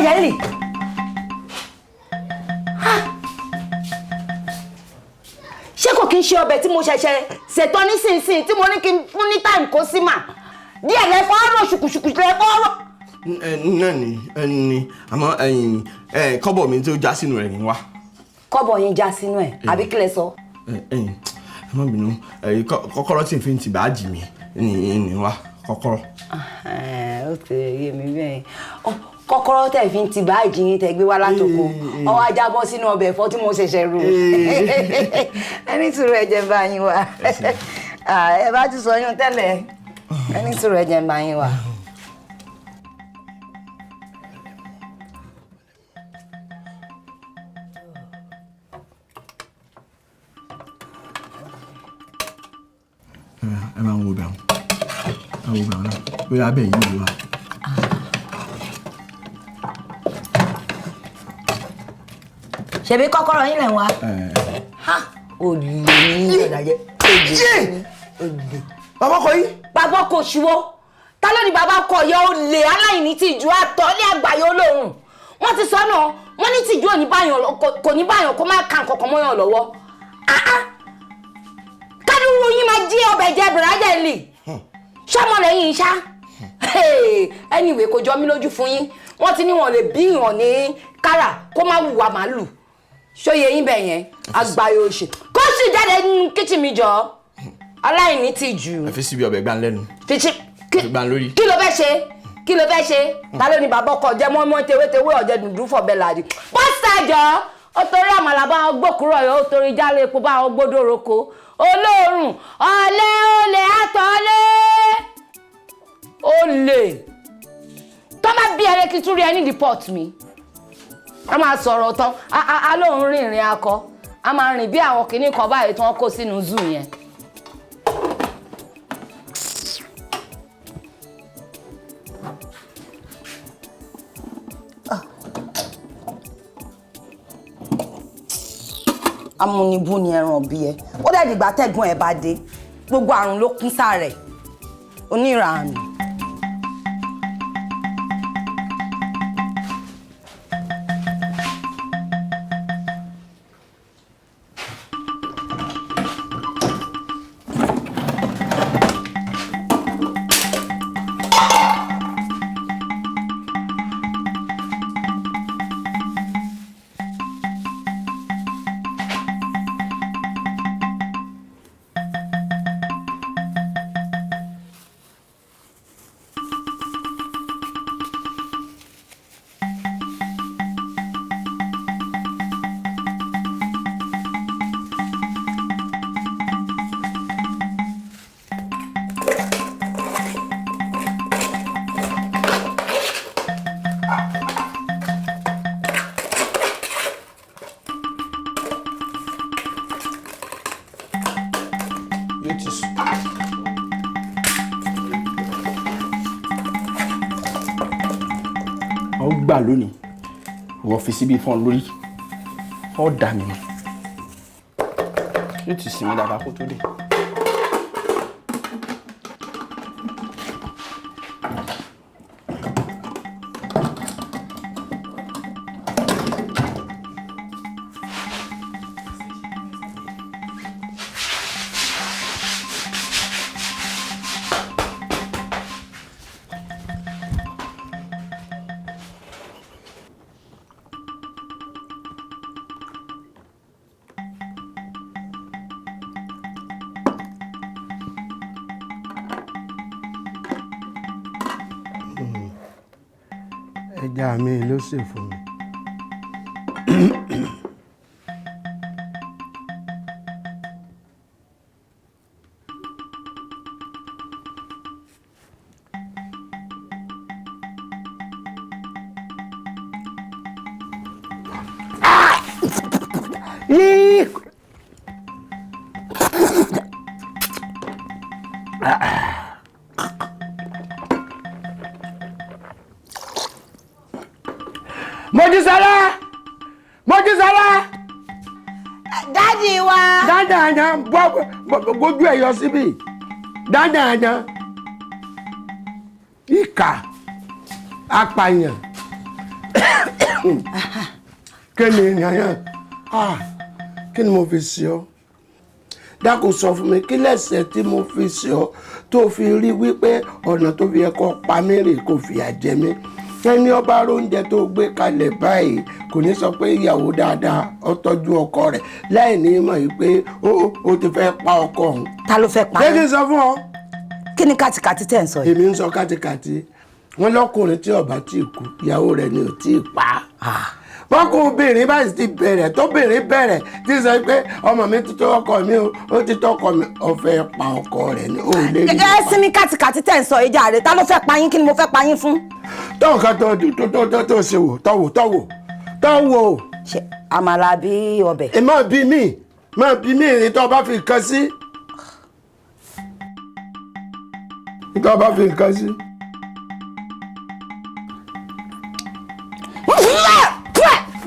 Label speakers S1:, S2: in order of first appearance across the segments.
S1: Jelili. Ṣé kò kí n ṣe ọbẹ̀ tí mo ṣẹ̀ṣẹ̀ ṣètò nísinsìnyí tí mo ní kí n fún ní time kó sí mà. Díẹ̀ lẹ fọ́ọ̀rọ̀ ṣùkùṣùkù lẹ fọ́ọ̀rọ̀.
S2: Ẹni àmọ́ kọ́bọ̀ mi tí ó já sínú rẹ̀ ní wá.
S1: Kọ́bọ̀ yín já sínú ẹ̀ àbí kí lẹ sọ?
S2: Ẹ má bínú kọ́kọ́rọ́ tí n fi ti bàájì mi ní wá kọ́kọ́rọ́.
S1: Ó ti yé mi bẹ́ẹ̀. Kọ́kọ́rọ́ tẹ́ fi ti báàgì yín tẹ́ gbé wá látòkò ó wá jábọ́ sínú ọbẹ̀ ẹ̀fọ́ tí mo ṣẹ̀ṣẹ̀ rò. Ẹni tùrù ẹ̀jẹ̀ bá yín wá. Ẹ bá ti sọ yún tẹ́lẹ̀. Ẹni tùrù ẹ̀jẹ̀ bá yín wá.
S2: Ẹ máa ń wo bẹ̀rù. Ẹ wo bẹ̀rù náà. Bóyá abẹ́ yìí ló wà.
S1: Ṣebí kọ́kọ́rọ́ yín lẹ̀ ń wá. Ha! Olè ní ìdàjẹ́. Olè.
S2: Bàbá kọ yín.
S1: Bàbá kò ṣíwó. Ta ló ní bàbá kọ yọ olè aláìní tìjú àtọ́lé àgbáyé olóhùn. Wọ́n ti sọ náà, wọ́n ní tìjú kò ní báyàn kó má ka nǹkan kan mọ́yàn lọ́wọ́. Kádùrú yín máa jí ọbẹ̀ jẹ bìrájẹ̀ lì. Ṣọ́mọ lẹ́yìn ṣá. Anyway, kò jọ mí lójú fún yín. Wọ́n ti ní wọn lè bí ìhàn ní kára kó má wùwà màálù. Ṣóyè yín bẹ̀ yẹn àgbáyé òṣè kó sì jáde nínú kíchìn mi jọ aláìní tìjú.
S2: Ẹ fi síbi ọbẹ̀ gbá lẹ́nu. Gbá lórí.
S1: Kí ló fẹ́ ṣe? Kí ló fẹ́ ṣe? Ta ló ní bàbá ọkọ̀ jẹ́ mọ́mọ́ tewétewé ọ̀jẹ̀ dùndún fọ̀bẹ̀ làdí. Pásítà jọ ó torí àmàlà bá wọn gbókùrọ̀ yọ ó torí jálè epo bá wọn gbódò roko olóòrùn ọ̀lẹ olè àtọ̀lé olè tó má bí ẹrẹ kí tún rí ẹni deport mi. A máa sọ̀rọ̀ tán a lóun rìn ìrìn akọ a máa rìn bí àwọn kìíní kan báyìí tí wọ́n kó sínú zoo yẹn. Amúnibú ni ẹran bí ẹ ó dẹ̀ dìgbà tẹ́gbọ́n ẹ bá dé gbogbo àrùn ló kún sáà rẹ̀ oníranù.
S2: Gbà lónìí wọ́n fi síbi fún ọ lórí ọ dà mí yóò ti sinmi dáadáa kó tó dé.
S3: ẹja mi ló ṣe fún mi. Mojísọ́lá.
S1: Dádì wa.
S3: Dáadáa gbójú ẹ̀ yọ síbí. Dáadáa. Ìkà. Apààyàn. Kí ni ìyàyàn? Kí ni mo fi ṣe ọ́? Dákun sọ fún mi kí lẹ́sẹ̀ tí mo fi ṣe ọ́ tó fi rí wípé ọ̀nà tó fi yẹ kó pa mí rè kó fìyà jẹ mí. Ẹni ọba oúnjẹ tó gbé kalẹ̀ báyìí kò ní sọ pé ìyàwó dáadáa ó tọ́jú ọkọ rẹ̀ láì ní mọ̀ yìí pé ó ti fẹ́ pa ọkọ òun.
S1: Ta ló fẹ́ pa?
S3: Ṣé kí n sọ fún ọ?
S1: Kí ni kàtìkàtì tẹ̀ ń sọ yìí?
S3: Èmi ń sọ kàtìkàtì. Wọ́n lọ́kùnrin tí ọba tí kú ìyàwó rẹ̀ ni ò tí ì pa. Bọ́kùnrin báyìí ti bẹ̀rẹ̀ tó bẹ̀rẹ̀ tí sọ pé ọmọ mi ti tó ọkọ mi ó ti tọkọ mi ó fẹ́ pa ọkọ rẹ̀ ni ó lè rí.
S1: Ẹ sinmi kàtìkàtì tẹ̀ ń sọ ìjà rẹ̀ ta ló fẹ́ pa yín kí ni mo fẹ́ pa yín fún?
S3: Tọ́wọ́ tó ṣe wò tọ́wọ́.
S1: Ṣé àmàlà bí ọbẹ̀?
S3: Ẹ má bí mi ní tó bá fi nǹkan sí. Tó bá fi nǹkan sí.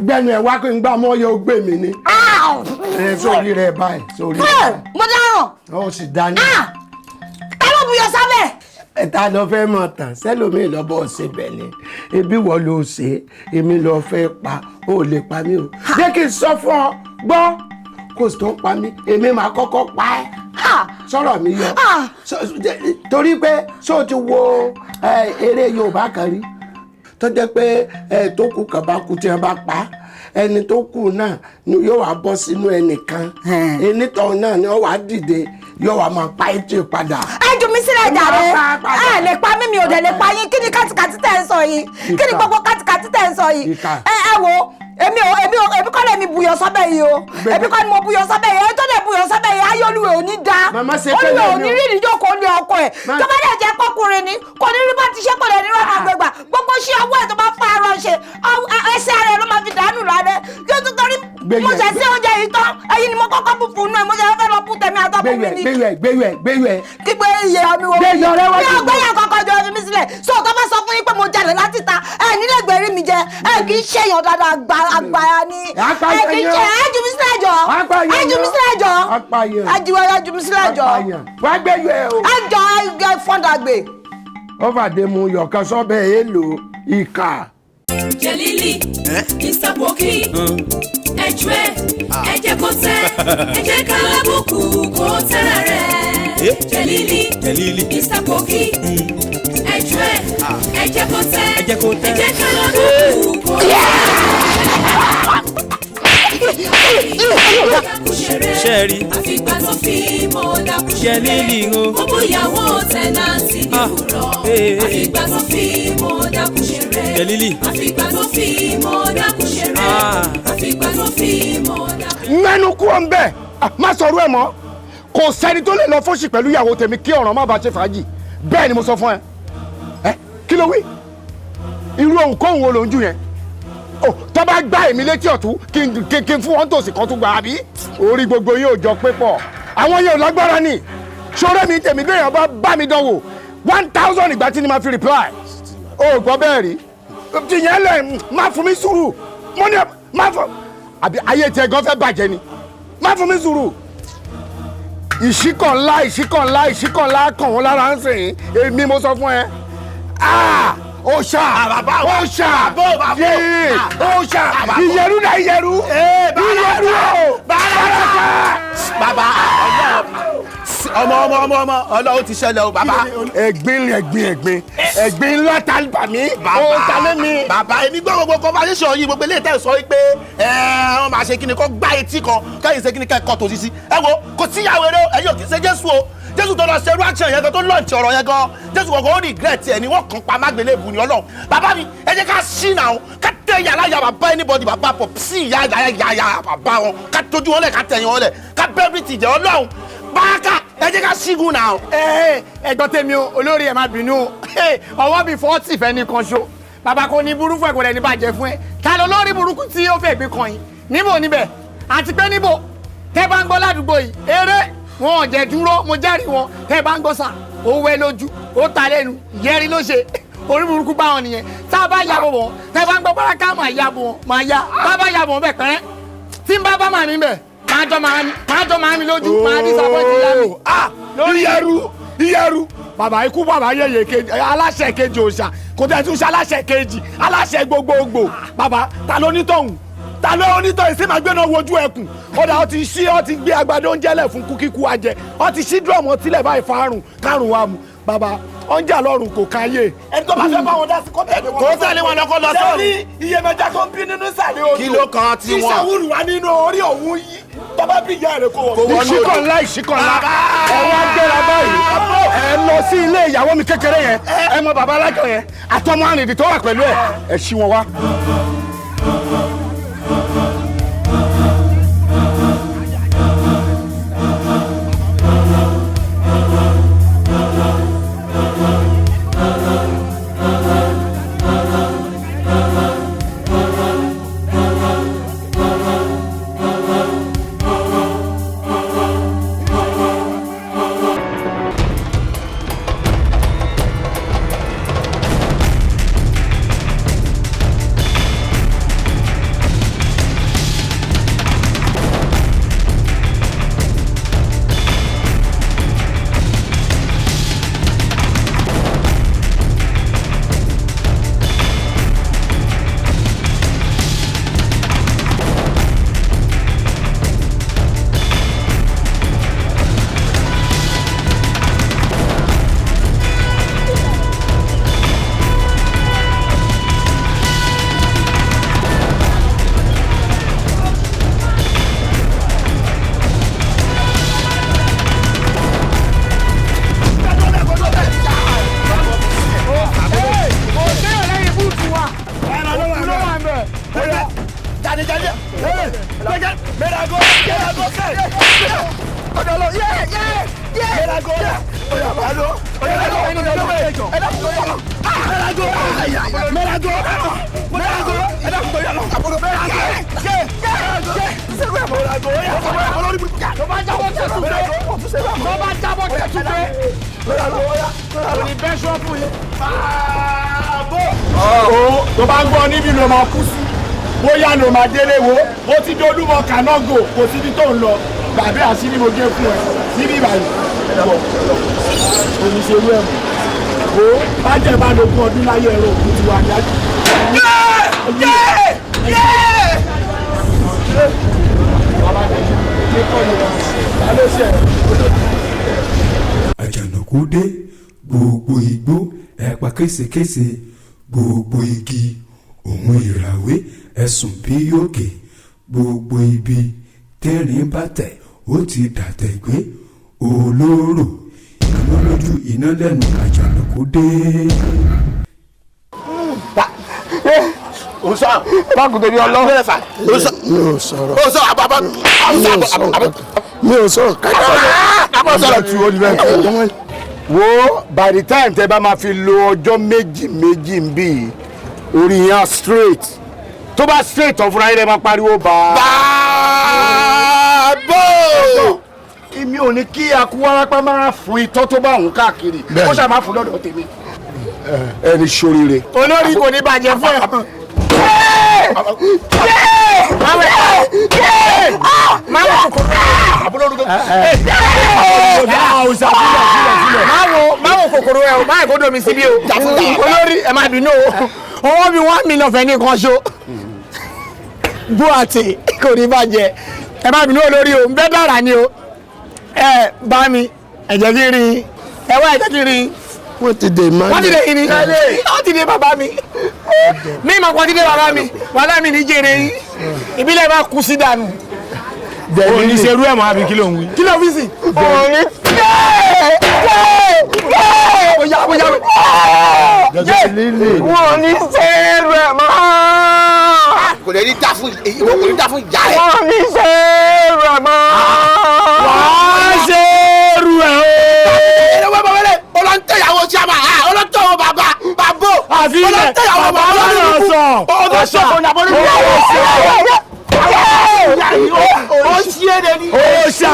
S3: Gbẹ̀nu ẹ̀ wá pé ń gbà mọ́ yóò gbé mi ni. Sórí rẹ̀ báyìí sórí rẹ̀.
S1: Mo dáràn.
S3: Ó sì dání.
S1: Ta ló buyọ̀ sábẹ̀?
S3: Ẹ̀ta lọ fẹ́ mọ̀ tán sẹ́lòmíì lọ́bọ̀ ṣe bẹ̀ ni ebi wọ́n ló ṣe èmi lọ fẹ́ pa ó lè pa mí o. Jẹ́ kí n sọ fún ọ gbọ́ kó sì tó ń pa mí èmi máa kọ́kọ́ pa ẹ́. Sọ̀rọ̀ mi yọ torí pé ṣó ti wo eré Yorùbá kan rí tó jẹ́ pé tó kù kàn bá kú tí wọ́n bá pa ẹni tó kù náà yóò wá bọ́ sínú ẹnìkan ẹnìtọ̀ náà ni wọ́n wá dìde yóò wá máa pa ètò padà.
S1: Ẹ jù mí sílẹ̀ jàre ẹ lè pa mí mi ò dẹ̀ lè pa yín kí ni kàtìkàtì tẹ̀ ń sọ yìí kí ni gbogbo kàtìkàtì tẹ̀ ń sọ yìí ẹ wo èmi kọ́ lè mi buyọ̀ sábẹ́ yìí o èmi kọ́ ni mo buyọ̀ sábẹ́ yìí ẹni tó lè buyọ̀ sábẹ́ yìí ayé olúwe ò ní da olúwe ò ní rí ìdíjọ́ kò ní ọkọ ẹ̀ tó bá dẹ̀ jẹ́ pọ́kùnrin ni kò ní rí bá ti ṣe kò lè ní rọ́ọ̀mù àgbègbà gbogbo ṣé ọwọ́ ẹ̀ tó bá fa ara ṣe ẹsẹ̀ rẹ̀ ló máa fi dànù lálẹ́ yóò tún torí mo ṣe sí oúnjẹ yìí tán ẹyin ni mo kọ́kọ́ bù fún un náà mo ṣe fẹ́ lọ bù tẹ̀mí àtọ́kùn mi ni.
S3: gbéyẹ̀.
S1: kí pé iye mi wo mi ò gbéyà kọ́kọ́ jọ fi mí sílẹ̀ so tó bá sọ fún yín pé mo jalè láti ta ẹ nílé gbèrí mi jẹ ẹ kì í ṣèyàn dáadáa àgbàyà ni ẹ kì í ṣe ẹ jù mí sílẹ̀ jọ ẹ jù mí sílẹ̀ jọ ẹ jù mí sílẹ̀ jọ
S3: wá gbéyẹ̀ o.
S1: ẹ jọ ẹ fọ́ndàgbé.
S3: ó fàdé mu yọ̀kan sọ́bẹ̀ èèlò ìkà.
S4: Jelili, Mr. Boki, ẹjọ́ ẹ jẹ́ kó tẹ́ ẹ jẹ́ ká lábùkù kó tẹ́ra rẹ̀. Jelili, Mr. Boki, ẹjọ́ ẹ jẹ́ kó tẹ́ ẹ jẹ́ ká lábùkù kó tẹ́ra rẹ̀.
S5: Sherry,
S4: àfìgbà tó fi mọ́ dákú
S5: Jelili o.
S4: ó bóyáwó tẹ́nàntì ní òrọ̀ àfìgbà tó fi mọ́ dákú ṣeré.
S5: Jelili,
S4: àfìgbà tó fi mọ́ dákú ṣeré. àfìgbà tó fi mọ́ dákú.
S3: mẹ́nu kú ọ̀ ń bẹ̀ má sọ̀rọ̀ ẹ̀ mọ́ kò sẹ́ni tó lè lọ fọ́ọ̀ṣì pẹ̀lú ìyàwó tèmi kí ọ̀ràn má bàa ṣe fàájì bẹ́ẹ̀ ni mo sọ fún ẹ kí ló wí irú ohunkóhun wo ló ń jù yẹn tó bá gbá èmi létí ọ̀tún kí n fún wọn tòsí kan tún gbà àbí orí gbogbo yóò jọ pé pọ̀ àwọn yẹn ò lágbára ni ṣọ́rẹ́ mi tèmi bẹ́ẹ̀ yẹn bá mi dánwò 1000 ìgbà tí ni ma fi reply o gbọ́ bẹ́ẹ̀ rí tìyẹn lẹ̀ má fún mi sùúrù mo ní má fún àbí ayé tiẹ̀ gan fẹ́ bàjẹ́ ni má fún mi sùúrù ìṣíkọ̀ ńlá kàn wọ́n lára ń sìn èmi mo sọ fún ẹ ọ̀ṣà ìyẹ̀rú náà ìyẹ̀rú o
S5: bàbá ọmọ Ọlọ́run ti ṣẹlẹ̀ o bàbá.
S3: ẹ̀gbin ńlá ta bà mí ó ta lé mi.
S5: bàbá èmi gbọ́ gbogbo conversation yìí gbogbo eléyìí tẹ̀ sọ pé wọ́n máa ṣe kíni kọ́ gbá etí kan kẹ́yìn ṣe kíni kẹ́kọ̀ọ́ tó sisi ẹ wo kò síyàwó eré ẹ̀yìn ò kì í ṣe Jésù o Jésù tó lọ ṣe irú action yẹn gan tó launch ọ̀rọ̀ yẹn gan Jésù kọ̀ọ̀kan ó regret ẹ̀ ni wọ́n kàn pa mágbélébù ni Ọlọ́run bàbá mi ẹ jẹ́ ká ṣí náà ká tẹ yàrá yàrá bá anybody bàbá pọ̀ sí ìyá bàbá wọn ká tójú wọn lẹ̀ ká tẹ̀yìn wọn lẹ̀ ká bẹ́ẹ̀rìtì jẹ́ Ọlọ́run báàkà ẹ jẹ́ ká ṣígun náà.
S3: ẹgbọ́n tèmi o olórí ẹ̀ má bínú o ọwọ́ mi 40 fẹ́ ní kan ṣo bàbá kò ní burú fún ẹ kò rẹ̀ ní bàjẹ́ fún ẹ ta ló lórí burúkú tí ó fẹ́ gbé kan yìí níbo níbẹ̀ àti pé níbo tẹ́ bá ń gbọ́ ládùúgbò yìí eré wọn ò jẹ́ dúró mo jẹ́rìí wọn tẹ́ bá ń gbọ́ sà ó wẹ́ lójú ó ta lẹ́nu yẹ́rí ló ṣe orí burúkú bá wọn nìyẹn tá a bá yàbọ̀ wọn tẹ́ bá ń gbọ́ báràkà máa yàbọ̀ wọn máa yá bá bá yàbọ̀ wọn bẹ̀ pẹ́rẹ́ tí ń bá máa mi bẹ̀ máa jọ máa mi lójú máa ní sọ́pọ́ọ̀tì yá mi.
S5: lórí
S3: ìyẹrù bàbá ikú bàbá yẹyẹ kejì aláṣẹ kejì òòṣà kò tẹ̀ tún ṣe aláṣẹ kejì aláṣẹ gbogbogbò bàbá ta ló nítọ̀hún ta ló onítọ̀hún sí máa gbé náà wojú ẹkùn ọ̀dà ó ti gbé àgbàdo oúnjẹ lẹ̀ fún kíkú ajẹ ó ti ṣí dúrọ̀mù ọtílẹ̀ báyìí fárùn kárùn wa mu bàbá ọ̀njà lọ́rùn kò káyé.
S5: ẹni tó bá fẹ́ bá wọn dá sí kó tẹ̀lé wọn lọ́kọ́ lọ sọ́run.
S3: sẹ́ni iyèméjà tó ń bí nínú sàlẹ̀ odò
S5: kí ló kan ti wọn.
S3: ìṣàwùrù wa nínú orí òun yìí tọ́ba bí ìyá rẹ̀ kó wọ̀.
S2: ìṣíkọ̀ ńlá ẹ wá gbéra báyìí ẹ lọ sí ilé ìyàwó mi kékeré yẹn ẹ mọ bàbá alájọ yẹn àtọmọ àrìndì tó wà pẹ̀lú ẹ ṣí wọn wá.
S3: tó bá ń gbọ́ níbi ló máa kú sí bóyá ló máa délé wo ó ti dolúmọ kànáńgò kò síbi tó ń lọ gbàgbé àṣírí mo gé fún ẹ síbí ìbàyìí ẹ̀wọ̀ oníṣèlú ẹ̀mọ́ o bájẹ́ bá lógún ọdún láyé ẹ̀rọ òkú ti wà ní àjò.
S6: Àjànàkú dé gbogbo igbó ẹ̀pà késekése gbogbo igi òun ìràwé ẹ̀sùn bí òkè gbogbo ibi tẹ́rìn bá tẹ̀ ó ti dàtẹ̀ gbé olóró iná lójú iná lẹ́nu Àjànàkú dé.
S5: o sọ
S3: báàgù torí ọlọ́run
S5: ẹ̀fà o sọ o sọ àbàbà
S3: mi ò sọ̀rọ̀
S5: àbọ̀ sọ̀rọ̀
S3: tí ó di bẹ́ẹ̀. wo by the time tẹ bá máa fi lo ọjọ́ méjì ń bì orí yẹn straight tó bá straight ọ̀fúnra yẹn lè máa pariwo bàbá. èmi ò ní kí akúwárápá máa fún itọ́ tó bá òun káàkiri ó ṣáà máa fún lọ́dọ̀ tèmi. ẹni ṣoríire. olórí kò ní bàjẹ́ fún ẹ. máwo kòkòrò ẹ o máa kó domi síbí o olórí ẹ máa bínú o ọwọ́ mi 1 million fẹ́ ní kan ṣo bó àti kò ní bàjẹ́ ẹ máa bínú olórí o ń bẹ́ dára ni o ẹ bá mi ẹ jẹ́ kí n rí ẹ wá ẹ jẹ́ kí n rí.
S5: wọ́n ti dé ìmọ̀
S3: wọ́n ti dé ìní wọ́n ti dé bàbá mi ní ìmọ̀ kan ti dé bàbá mi wàhálà mi ní jèrè yín ìbílẹ̀ bá kú sí dànù
S2: òní ṣerú ẹ̀ mọ́ àbí kí ló ń wí.
S3: kí ló fi sí. òní Jelili wọ́n ní ṣerú ẹ̀ mọ́.
S5: kò lè ní dá fún ìwọ kò ní dá fún ìyá ẹ.
S3: wọ́n ní ṣerú ẹ̀ mọ́.
S2: wàá ṣerú ẹ̀ o.
S5: ẹ̀rọ wẹ́n bọ̀ wẹ́lẹ̀ ọlọ́ntẹ̀yàwó tí a máa ha ọlọ́ntẹ̀yàwó bàbá
S2: àfi ilẹ̀
S5: ọlọ́ntẹ̀yàwó bàbá
S2: náà sọ.
S5: ọdún sọ̀kò ní abọ́lé ní ọwọ́ ó ṣí èdè ní.
S2: ó ṣá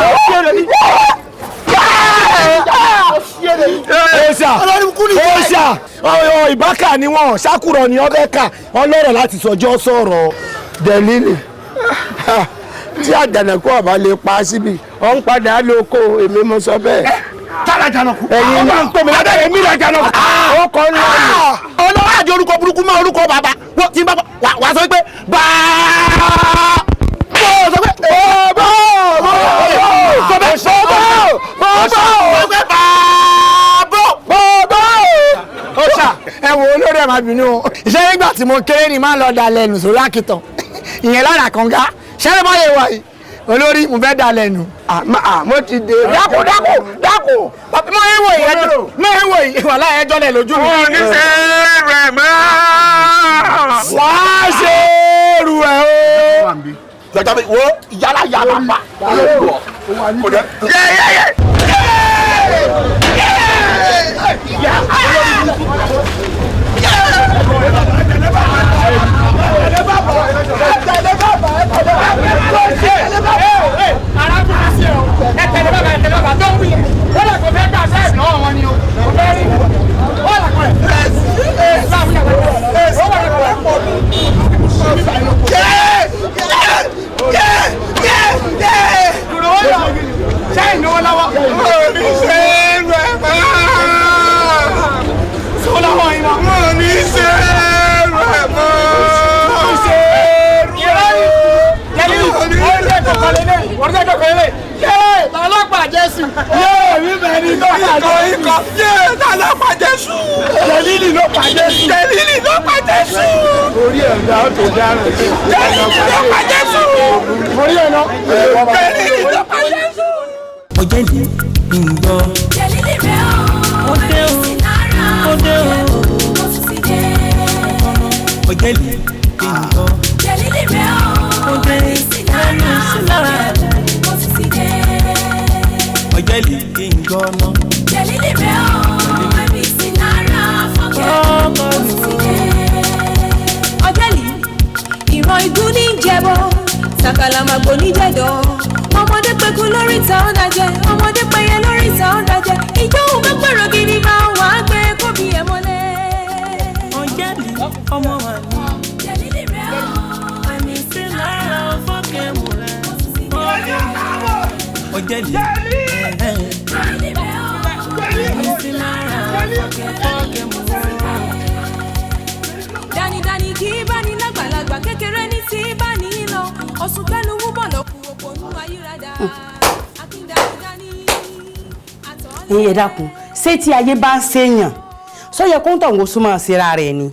S2: ìbákà ni wọn ṣàkùrọ̀ ní ọbẹ̀ ká ọlọ́rọ̀ láti sọjọ́ sọ̀rọ̀.
S3: Jelili tí àjànàkú ọba lè pa síbi ọ ń padà lóko èmi mo sọ bẹ́ẹ̀.
S5: tálá jànàkú.
S3: ẹ̀yin náà ń pè mí ládàá èmi náà jànàkú. ó kọ́ ń lọ ní.
S5: ọlọ́wọ́ àjọ orúkọ burúkú máa orúkọ bàbá wọ́n ti bá wà sọ pé bàbá sọ pé
S3: ọ̀ṣà ẹ wo olórí ẹ̀ máa bínú o iṣẹ́ nígbà tí mo kéré ni máa ń lọ dalẹ̀ nù sórí àkìtàn ìyẹn lára kànga ṣẹlẹ̀ bá yẹ wà yìí olórí mo fẹ́ dalẹ̀ nù. mo ti dé dákò mo ń wò yìí wà láyé ẹjọ́ lẹ̀ lójú mi.
S2: ní sẹ́rẹ̀ mọ́. wàá ṣerú ẹ̀ o.
S5: jọjọ mi wo yàrá yàrá pa kò dé.
S2: Jelili ló pa Jésù.
S5: Jelili ló pa Jésù.
S3: orí ẹ̀ ń dá tó dára.
S5: Jelili ló pa Jésù.
S3: orí ẹ̀ náà.
S5: Jelili ló pa Jésù.
S7: Jelili ń gbọ́.
S4: Jelili rẹ̀ ó dé o ó dé o ó sì dé.
S7: Jelili ń gbọ́.
S4: Jelili rẹ̀ ó dé lára ó sì dé.
S7: Jelili ń gbọ́ náà.
S4: Jelili rẹ̀ ó ẹbí sí lára fọ́kẹ́ ó sì dé. Ọ̀jẹ̀lì ìran igbó ní jẹbọ sàkàlàmàgbò ní jẹ̀dọ̀ ọmọdé pẹ̀kú lórí ta ó dájẹ́ ọmọdé pẹ̀yẹ lórí ta ó dájẹ́ ìjọ òun bá pẹ̀rọ gidi máa wà á gbé kóbi ẹ̀ mọ́lẹ̀.
S7: Jelili ọmọ wa ní.
S4: Jelili rẹ̀ ó ẹbí sí lára fọ́kẹ́ múlẹ̀.
S7: Jelili.
S4: Jelili rẹ̀ ó ẹbí sí lára fọ́kẹ́ múlẹ̀. Dánidáni kì í bá ní lágbàlagbà kékeré ní tí bá ní lọ ọ̀sùn kẹ́nu wúbọ̀ lọ́kùn òpó nínú ayírádá akíndánidáni àtọ̀.
S1: ẹ̀yin ẹ dákun ṣé tí ayé bá ń ṣèyàn sọ yẹ kó ń tọ̀ ń súnmọ́ síra rẹ̀ ni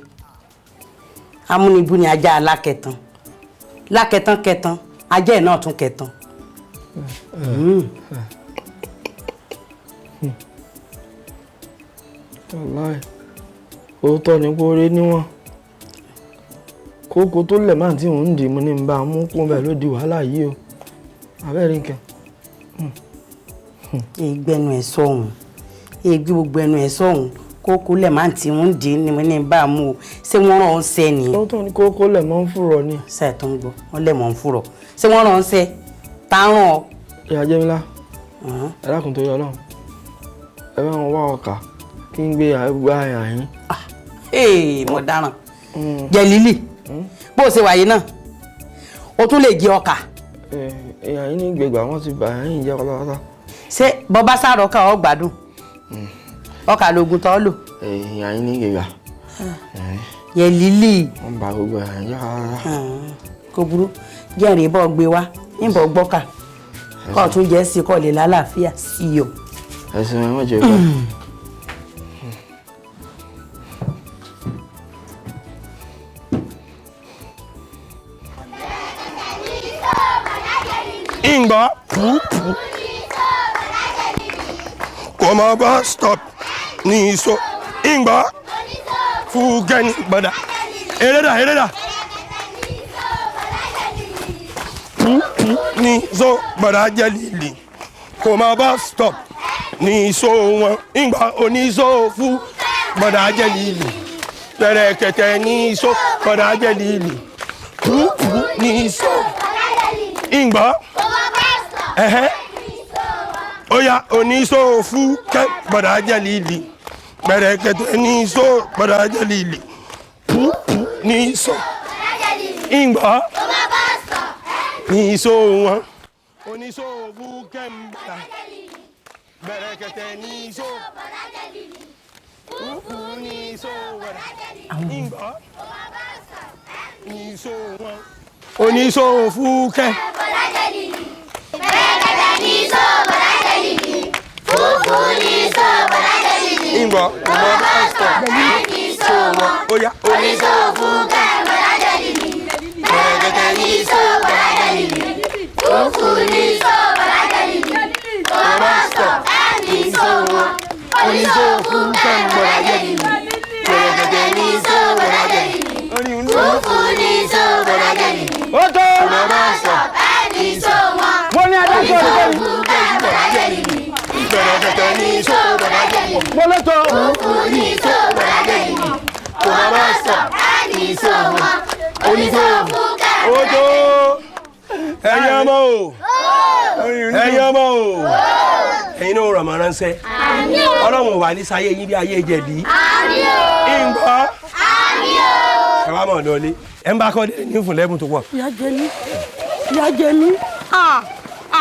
S1: amúnibú ni ajá alákẹ̀tàn lákẹ̀tàn kẹtàn ajá ẹ̀ náà tún kẹtàn.
S8: Wàláì òótọ́ ni kó rí níwọ̀n kókó tó lẹ̀ máa tí òun dì mú ní bá mú kún bẹ́ẹ̀ ló di wàhálà yìí o abẹ́rẹ́ nǹkan.
S1: ìgbẹ́nu ẹ̀ sọ̀hún ìgbé gbogbo ẹnu ẹ̀ sọ̀hún kókó lẹ̀ máa tí òun dì ní bá mú o ṣé wọ́n rán ọ́n sẹ́ ni.
S8: òótọ́ ni kókó lẹ̀ máa ń fúrọ̀ ni.
S1: ṣe tó ń gbọ́ wọ́n lẹ̀ mọ́ ń fúrọ̀ ṣé wọ́n rán ọ́n sẹ́ tá a rán ọ.
S8: ìyá Jẹ́mílá ẹ dákun tó yọ Ọlọ́run ẹ bá wọn wá ọkà kí n gbé àgbà yín.
S1: mo dáràn Jelili bó o ṣe wàyí náà o tún lè jẹ ọkà.
S8: ìyá yín ní gbẹgbà wọn ti bà yín jẹ pátápátá.
S1: ṣé bọba sáré ọkà ọ gbádùn ọkà lóògùn tó lò.
S8: ìyá yín ní gbẹgbà.
S1: Jelili.
S8: wọn bà gbogbo ẹ̀ jẹ́ pátápátá.
S1: kò burú jẹ́rìí bọ́ gbé wá níbọ̀ gbọ́kà kọ́ tún jẹ́ sí kọ́ lè lálàáfíà sí o.
S8: ẹ̀sìn ẹ̀ wọ́n jẹ́ bá.
S9: ìgbọ́ kò mọ bus stop ní iṣó ìgbọ́ fúkẹ́ ní gbọ́dá erédà ní iṣó gbọ́dá Jelili kò mọ bus stop ní iṣó wọn ìgbọ́ oníṣó fún gbọ́dá Jelili tẹ̀rẹ̀kẹ̀tẹ̀ ní iṣó gbọ́dá Jelili ní iṣó ìgbọ́ oya oníṣó fúkẹ́ gbọ́dá Jelili tẹ̀rẹ̀kẹ̀tẹ̀ ní iṣó gbọ́dá Jelili ní iṣó ìgbọ́ ní iṣó wọn oníṣó fúkẹ́ gbọ́dá bẹ̀rẹ̀kẹ̀tẹ̀ ní iṣó ní iṣó wọn ìgbọ́ ní iṣó wọn oníṣó fúkẹ́ bẹ̀rẹ̀kẹ̀tẹ̀ ní iṣó gbọ́dá Jelili fúfú ní iṣó gbọ́dá Jelili ìgbọ́ ọmọ pásítọ̀ ní iṣó wọn oya oníṣó fúkẹ́ gbọ́dá Jelili bẹ̀rẹ̀kẹ̀tẹ̀ ní iṣó gbọ́dá Jelili fúfú ní iṣó gbọ́dá Jelili ọmọ pásítọ̀ ní iṣó wọn oníṣó fúkẹ́ gbọ́dá Jelili bẹ̀rẹ̀kẹ̀tẹ̀ ní iṣó gbọ́dá Jelili fúfú ní iṣó gbọ́dá Jelili
S2: ó tó
S9: ọmọ pásítọ̀ ní iṣó wọn
S2: mo ní adájọ́
S9: oníṣó fúkẹ́ gbọ́dá Jelili bẹ̀rẹ̀kẹ̀tẹ̀ ní iṣó gbọ́dá Jelili
S2: mo ló tó
S9: fúfú ní iṣó gbọ́dá Jelili ọmọ pásítọ̀ ní iṣó wọn oníṣó fúkẹ́
S2: ó tó
S9: ẹ̀yin ọmọ o ẹ̀yin ọmọ o ẹ̀yin náà ràn máa ránṣẹ́ ọlọ́run wà ní sáyé yín bí ayé jẹ̀dí ìgbọ́ ẹ wá mọ̀ lọ́lé ẹ ń bá kọ́ ní fún lẹ́bùn tó pọ̀.
S10: Ìyá Jelili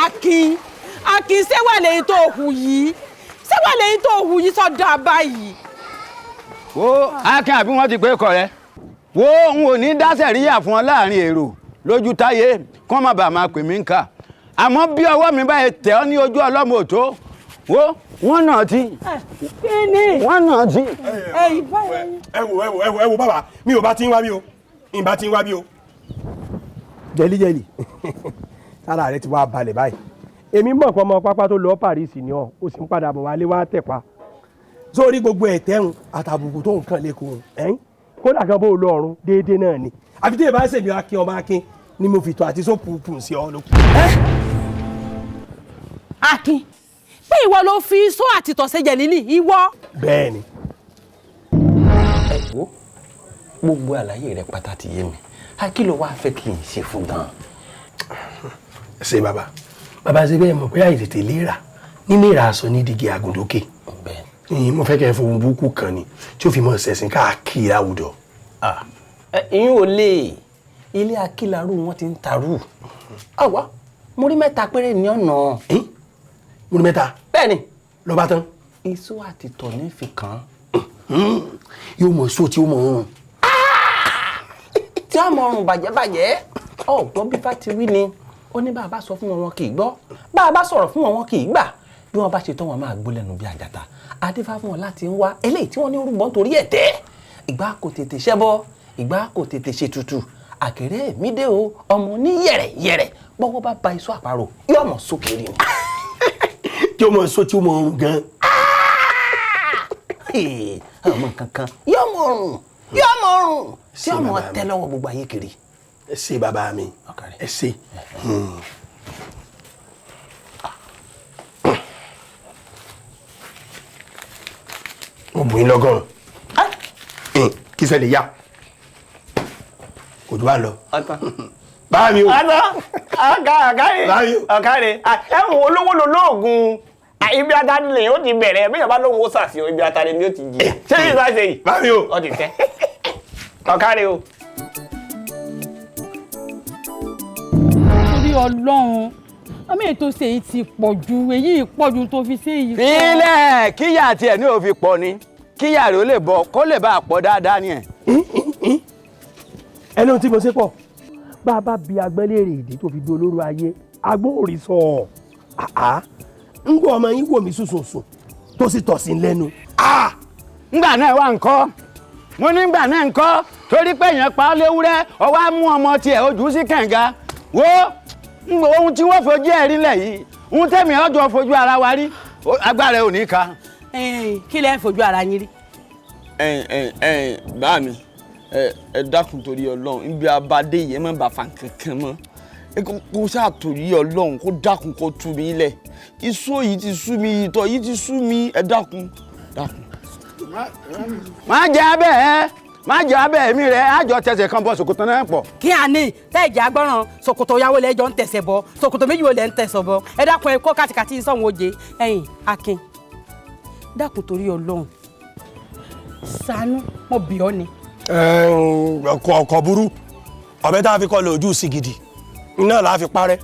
S10: Akin ṣéwà lẹ́yìn tó hù yìí sọ́dọ̀ báyìí.
S2: wo Akin àbí wọ́n ti pé kọ̀ rẹ wo n ò ní dáṣẹ̀ ríyà fún ọ láàrin èrò lójú táyé kọ́ má bàa máa pè mí ń kà àmọ́ bí ọwọ́ mi báyìí tẹ̀ ọ́ ní ojú ọlọ́mọ òtó wo wọ́n náà ti wọ́n náà ti.
S9: ẹ wo bàbá mi ò bá ti ń wá bí o ìbá ti ń wá bí o. Jelili sára rẹ ti wá balẹ̀ báyìí èmi mọ̀ pé ọmọ pápá tó lọ Paris ni ọ ó sì ń padà bọ̀ wálé wá tẹ̀pa sórí gbogbo ẹ̀tẹ́rùn àtàbùkù tó nǹkan lẹ́kọ̀ọ́ ẹ̀yìn kódà kan bó lọ ọ̀run déédéé náà ni àfi tí èèbá ṣèmi Akin ọmọ Akin ni mo fi tọ́ àti sópùpù sí ọ lókun.
S10: Akin pé ìwọ ló fi iṣó àti tọ̀sẹ̀ Jelili ìwọ.
S9: bẹ́ẹ̀ ni.
S11: ẹ wo gbogbo àlàyé rẹ pátá ti yé mi kí ló wá fẹ́ kí n ṣe fún gan.
S9: ṣe bàbá ṣe bẹ́ẹ̀ mọ̀ pé àìtètè léra nínú ìrà aṣọ ní digi àgùndókè mo fẹ́ kẹ́ ẹ fohùn burúkú kan ni tí ó fi mọ̀ ṣẹ̀sìn káàkiri àwùjọ.
S11: ìyún ò lè ilé akílarú wọn ti ń tarú àwa mo rí mẹ́ta péré ní ọ̀nà.
S9: mo rí mẹ́ta.
S11: bẹ́ẹ̀ni.
S9: ló bá tán.
S11: iṣu àti tọ̀ ní fi kàn
S9: án. yóò mọ̀ sóò tí ó mọ̀ ọ̀run.
S11: tí wọ́n mọ̀ ọ̀run bàjẹ́ ọ̀gbọ́n bí fá ti wí ni ó ní bá a bá sọ fún wọn kì í gbọ́ bá a bá sọ̀rọ̀ fún wọn kì í gbà bí wọ́n bá ṣe tán wọn máa gbó lẹ́nu bí àjàtà adífá fún wọn láti ń wá eléyìí tí wọ́n ní rúbọ nítorí ẹ̀tẹ́ ìgbà kò tètè ṣẹbọ ìgbà kò tètè ṣe tutù àkèrè mi dé o ọmọ ní yẹ̀rẹ̀ bọ́wọ́ bá ba iṣu àparò yóò mọ̀ sókè rí ni.
S9: tí ó mọ̀ sọ tí ó mọ̀ ọ̀run gan.
S11: ọmọ kankan yóò mọ̀ ọ̀run tí ọmọ tẹ́ lọ́wọ́ gbogbo ayé kiri.
S9: ẹ ṣé bàbá mi ẹ ṣé. mo bù yín lọ́gọ́rùn-ún kí sẹ́ lè yá kò tó bá lọ. báà mi o.
S12: ọ̀kàrẹ̀ ẹ̀hún olówó lo lóògùn ibi atari lè ó ti bẹ̀rẹ̀ bí yàrá lóhun ó sàfihàn ibi atari ni ó ti jì ṣé yìí bá ṣe yìí.
S9: báà mi o.
S12: ọ ti tẹ́ ọ̀kàrẹ̀ o.
S10: torí Ọlọ́run ọmọ ètò ṣe èyí ti pọ̀ ju èyí pọ̀ ju tó fi ṣe èyí.
S2: ilé kíyà tiẹ̀ ní òfin pọ̀ ni kíyà rẹ̀ ó lè bọ̀ kó lè bá a pọ̀ dáadáa ni ẹ̀.
S9: ẹni ohun tí mo ṣe pọ̀ bá a bá bi agbẹ́lẹ́rè ìdí tó fi di olóró ayé agbóhùnrí sọ ọ́ ń gbọ́ ọmọ yín wò mí sùsùsùn tó sì tọ̀ sí lẹ́nu.
S2: ngbà náà wà ńkọ́ mo ní ngbà náà ńkọ́ torí pé èèyàn pa á léwúrẹ́ ọwọ́ á mú ọmọ tiẹ̀ ojú sí kànga wo ohun tí wọ́n fojú ẹ̀ rí lẹ̀ yìí ohun tẹ̀mí ọjọ́ fojú ara wa rí agbára ẹ̀ ò ní ka.
S10: kí lẹ́ ń fojú ara yín rí.
S8: bá mi ẹ dákun torí Ọlọ́run níbi abadé yìí ẹ má bàa fa kankan mọ́ kó sáà torí Ọlọ́run kó dákun kó tú mi lẹ̀ iṣó yìí ti sú mi ìtọ̀ yìí ti sú mi ẹ dákun.
S2: má jẹ́ abẹ́ mi rẹ̀ àjọ tẹsẹ̀ kan bọ́ ṣòkòtò náà pọ̀.
S10: kí a ní tẹ́ẹ̀jẹ̀ agbọ́ràn ṣòkòtò yàwó lẹ́jọ́ ń tẹ̀sẹ̀ bọ́ ṣòkòtò méjì wo lẹ́ ń tẹ̀sọ̀ bọ́ ẹ dákun ẹ kó kàtìkàtì sọ̀hún oje ẹ̀yìn Akin dákun torí Ọlọ́run ṣàánú mo bì ọ́ ni.
S12: ọkọ̀ burú ọ̀bẹ tá a fi kọ́ lọ ojú sí gidi iná là á fi parẹ́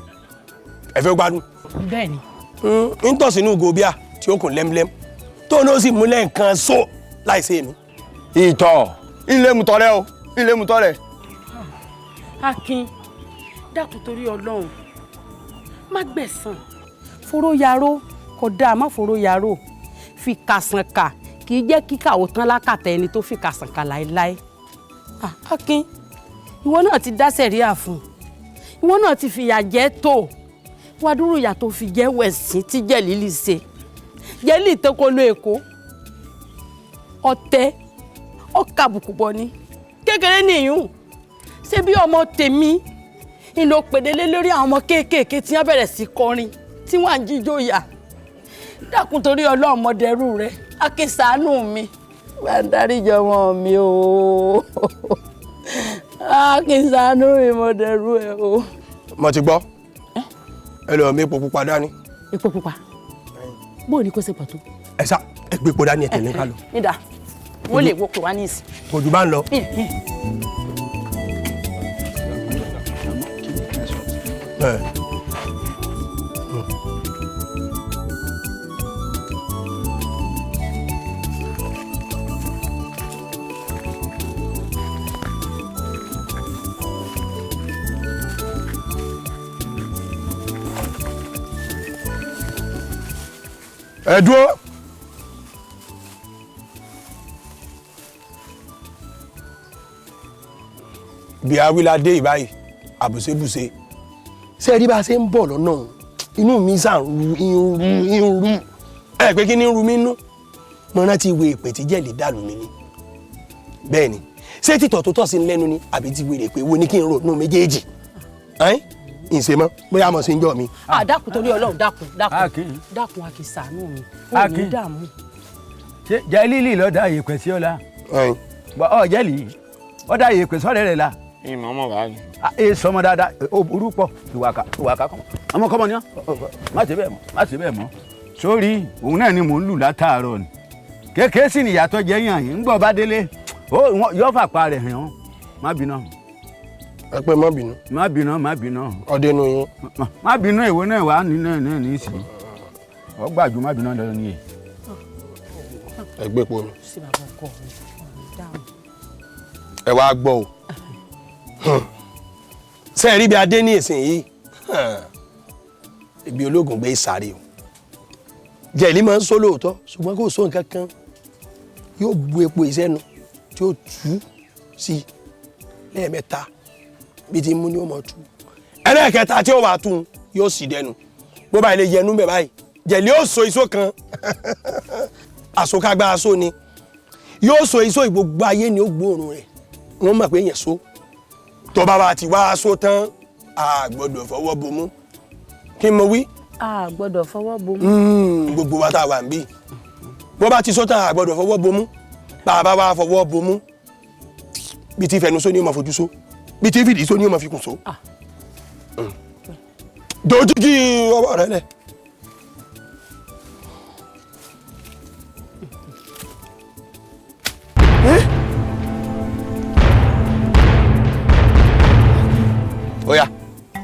S12: ẹ fẹ́ gbádùn.
S10: bẹ́ẹ̀ni.
S12: ń tọ̀ sínú gòbíà tí ó kùn lẹ́mlẹ́m tó ní ó sì múlẹ̀ nǹkan só láìsí èmi.
S8: ìtọ̀ ilé mu tọrẹ o ilé mu tọrẹ.
S10: Akin dákun torí Ọlọ́run má gbẹ̀san fòró yaró kò dáa má fòró yaró fi kàsàn kà kì í jẹ́ kíkà ó tán lákàtà ẹni tó fi kàsàn kà láéláé. Akin ìwọ náà ti dá sẹ̀ríà fún ìwọ náà ti fìyà jẹ tó wá dúró ìyà tó fi jẹ́ wẹ̀sìn tí Jelili ṣe Jelili tó kó ló Èkó ọ̀tẹ̀ ọkà àbùkù bọ ni kékeré nìyún ṣé bí ọmọ tèmi ìlò pèdélé lórí àwọn ọmọ kéékèèké tí wọ́n bẹ̀rẹ̀ sí kọrin tí wọ́n à ń jíjó yà dákun torí Ọlọ́run mọdẹrú rẹ Akin ṣàánú mi bá ń dáríjì ọmọ mi o Akin ṣàánú mi mọdẹrú ẹ o.
S12: mo ti gbọ́ ẹ lọ mi epo pupa dání.
S10: epo pupa bóò ní kó ṣe pàtó.
S12: ẹ sá ẹ gbé epo dání ẹ tẹ̀lé ká lọ.
S10: nídà wọ́n lè wọ́pọ̀ wá ní ìsìn.
S12: kò jù bá ń lọ. ẹ dúró. bí awilade ìbáyìí àbùsébùsé ṣe rí bá a ṣe ń bọ̀ lọ́nà inú mi sàn ru ẹ pé kí ni ń ru mi nú mo rántí ìwé ìpè tí Jelili dàlú mi ni bẹ́ẹ̀ ni ṣé títọ̀ tó tọ̀ sí lẹ́nu ni àbí ti wèrè pé wo ni kí n ronú méjèèjì ìṣe mọ́ bóyá mo sì ń jọ mi.
S10: dákun torí Ọlọ́run dákun Akin ṣàánú mi ò ní dààmú.
S2: ṣé Jelili ló dá ìyèpẹ̀ sí ọ̀la Jelili ó dá ìyèpẹ̀ sọ́rẹ́ rẹ̀ la.
S8: ìmọ̀ ọmọ bàá mi.
S2: ẹ sọmọ dáadáa ó burú pọ̀ ìwà kan ọmọ kọ́mọ ni má ṣe bẹ́ẹ̀ mọ́ sórí òun náà ni mò ń lù látàárọ̀ ni kékeré sì nìyàtọ̀ jẹ́ yàn yín ń gbọ́ bá délé yóò fàpá rẹ̀ hàn má bínú.
S12: ẹ pé má bínú.
S2: má bínú.
S12: ọdẹ nu yín.
S2: má bínú èwo náà wà nínú ní ìsìn wọ́n gbàjú má bínú lọ́dọ̀ nìyẹn.
S12: ẹ gbé po mi. ẹ wá gbọ́ o ṣe rí bí adé ní ìsìn yìí ibi ológun gbé sáré o Jelili máa ń sọ lóòótọ́ ṣùgbọ́n kò sọ nǹkan kan yóò bu epo ìsẹ́nu tí ó tú sí lẹ́ẹ̀mẹ́ta bí ti mú ni ó mọ̀ tú ẹlẹ́ẹ̀kẹta tí ó bá tú yóò sì dẹnu bó bá ilé yẹnu bẹ̀ báyìí Jelili ó so iṣó kan àsokágbá aṣọ ni yóò so iṣó ìgbogbo ayé ni ó gbóòórùn rẹ̀ wọ́n mọ̀ pé yẹn so tó bá ti wá aṣọ tán a gbọ́dọ̀ fọwọ́ bomú kí n mọ wí.
S10: a gbọ́dọ̀ fọwọ́ bomú.
S12: gbogbo wa tá a wà ń bí bó bá ti sọ tán a gbọ́dọ̀ fọwọ́ bomú bá a bá wá fọwọ́ bomú bí ti fẹnu só ni ó máa fojú só bí ti fìdí só ni ó máa fi kùn só. dojú kí ọwọ́ rẹ lẹ̀. Oya,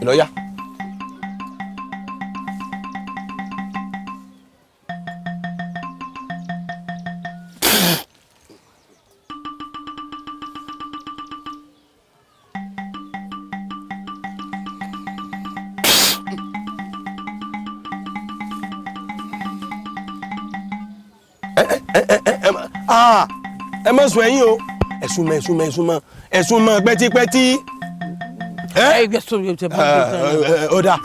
S12: ìlọ́yà. ẹ má sùn ẹ̀yìn o ẹ̀sùn mọ́ pẹ́típẹ́tí ó dáa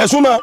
S12: ẹ súnmọ́.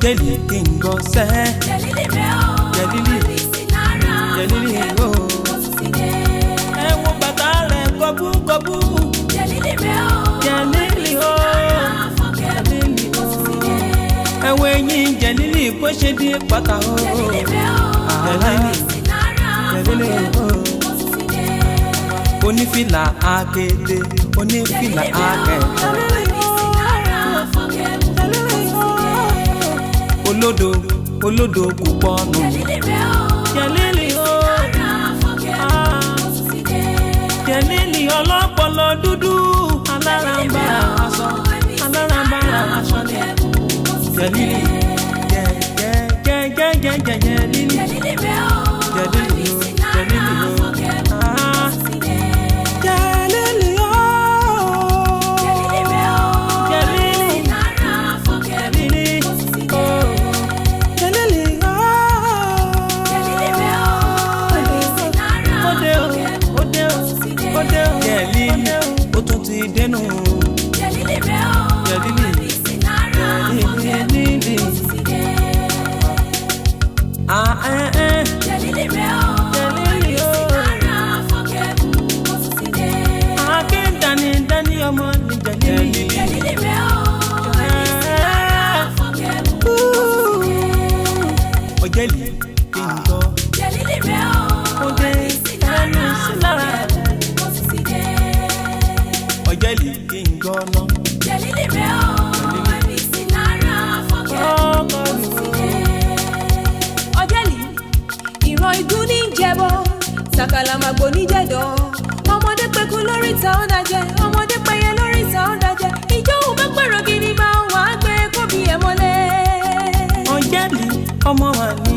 S7: Jelili kí n gbọ́ sẹ́. Jelili o. Ẹ wo bàtà rẹ̀ kọ́búkọ́bú. Jelili o. Jelili o. Ẹ wo eyín Jelili bó ṣe di pátá o. Jelili o. Onífìlà akéde, onífìlà akẹ́kọ̀ọ́. Olódo kò pọnù. Jelili o. Jelili ọlọ́pọlọ dúdú. Alárànbarà aṣọ ni. Jelili Jelili. Jelili o. Denu Jelili Dani ọmọ ni Jelili Jelili kí n gbọ́ Ode ẹnu sílára Jelili kí n gbọ́ ná. Jelili rẹ̀ o, ẹ̀mí sí lára fọ́kẹ́ Jelili, ìran igun ní jẹ́bọ́, sàkàlà màgbò ní jẹ́dọ̀. Ọmọdé pẹ̀kú lórí ìta ó dájẹ́, ọmọdé pẹ̀yẹ lórí ìta ó dájẹ́. Ìjọ òun bá pẹ̀rọ gidi máa wà á gbé kóbi ẹ̀ mọ́lẹ̀. Jelili ọmọ wa ni.